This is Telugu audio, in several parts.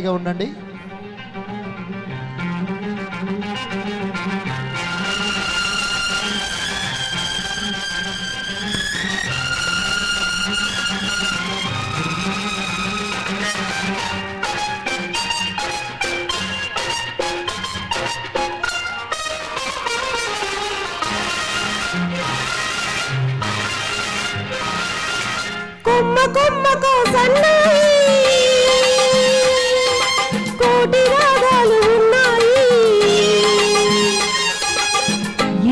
ఉండండి. కొమ్మ కొమ్మకు సన్నాయి కోటి రాగాలు ఉన్నాయి.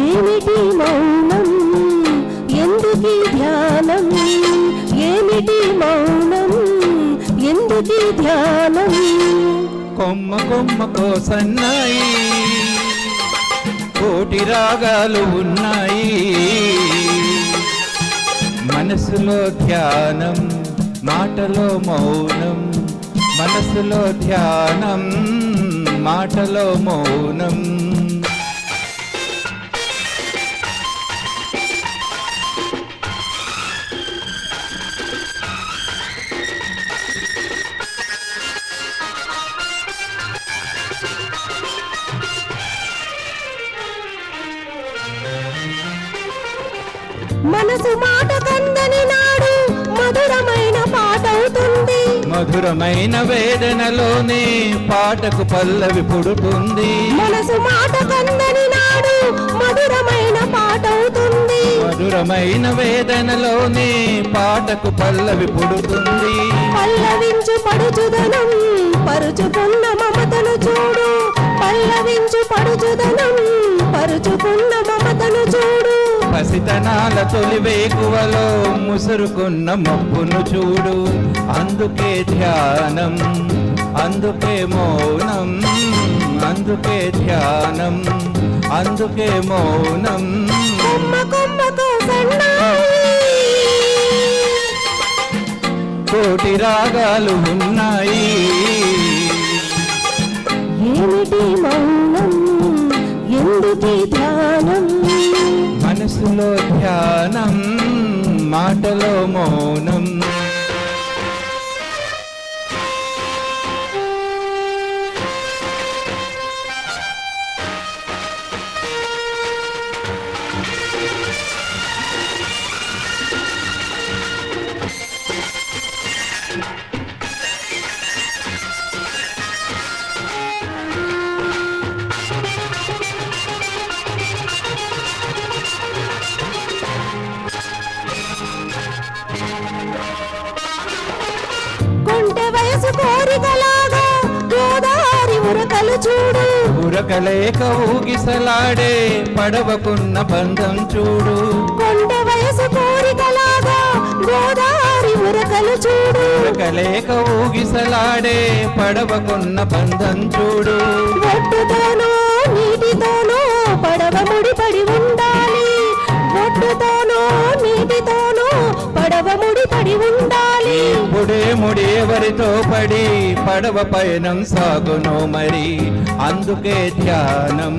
ఏమిటి మౌనం ఎందుకీ ధ్యానం, ఏమిటి మౌనం ఎందుకీ ధ్యానం. కొమ్మ కొమ్మకో సన్నాయి కోటి రాగాలు ఉన్నాయి. మనసులో ధ్యానం మాటలో మౌనం, మనసులో ధ్యానం మాటలో మౌనం. మనసు మాట కందని నాడు మధురమైన పాట అవుతుంది. మధురమైన వేదనలోనే పాటకు పల్లవి పుడుతుంది. మనసు మాట కందని నాడు మధురమైన పాట అవుతుంది. మధురమైన వేదనలోనే పాటకు పల్లవి పుడుతుంది. పల్లవించు పడుచుదనం పరుచుకున్న మమతను చూడు, పల్లవించు పడుచుదనం పరుచుకున్న మమతను చూడు. పసితనాల తొలి వేకువలో ముసురుకున్న మబ్బును చూడు. అందుకే ధ్యానం అందుకే మౌనం, అందుకే ధ్యానం అందుకే మౌనం. కొమ్మ కొమ్మకు సన్నాయి కోటి రాగాలు ఉన్నాయి. ఏమిటి మౌనం ఎందుకీ ధ్యానం. మనసులో ధ్యానం మాటలో మౌనం. కొంటె వయసు కోరికలాగా గోదావరి ఉరకలు చూడు. ఉరకలేక ఊగిసలాడే పడవకున్న బంధం చూడు. కొంటె వయసు కోరికలాగా గోదావరి ఉరకలు చూడు. ఉరకలేక ఊగిసలాడే పడవకున్న బంధం చూడు. ఒడ్డుతోనూ నీటితోనూ పడవ ముడిపడి ఉండాలి. ఒడ్డుతోనూ నీటితోనూ పడవ ముడిపడి ఉండాలి. ఇప్పుడే ముడి ఎవరితో పడి పడవ పయనం సాగును మరి. అందుకే ధ్యానం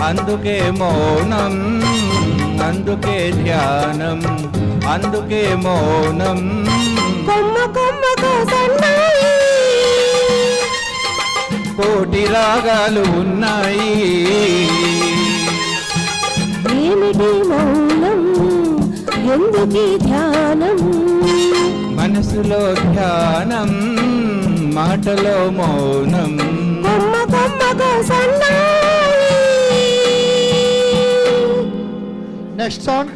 అందుకే మౌనం, అందుకే ధ్యానం అందుకే మౌనం. కొమ్మ కొమ్మకు సన్నాయి కోటి రాగాలు ఉన్నాయి. ఏమిటి మౌనం ఎందుకీ ధ్యానం. మనసులో ధ్యానం మాటలో మౌనం. కొమ్మ కొమ్మకు సన్నాయి. Next song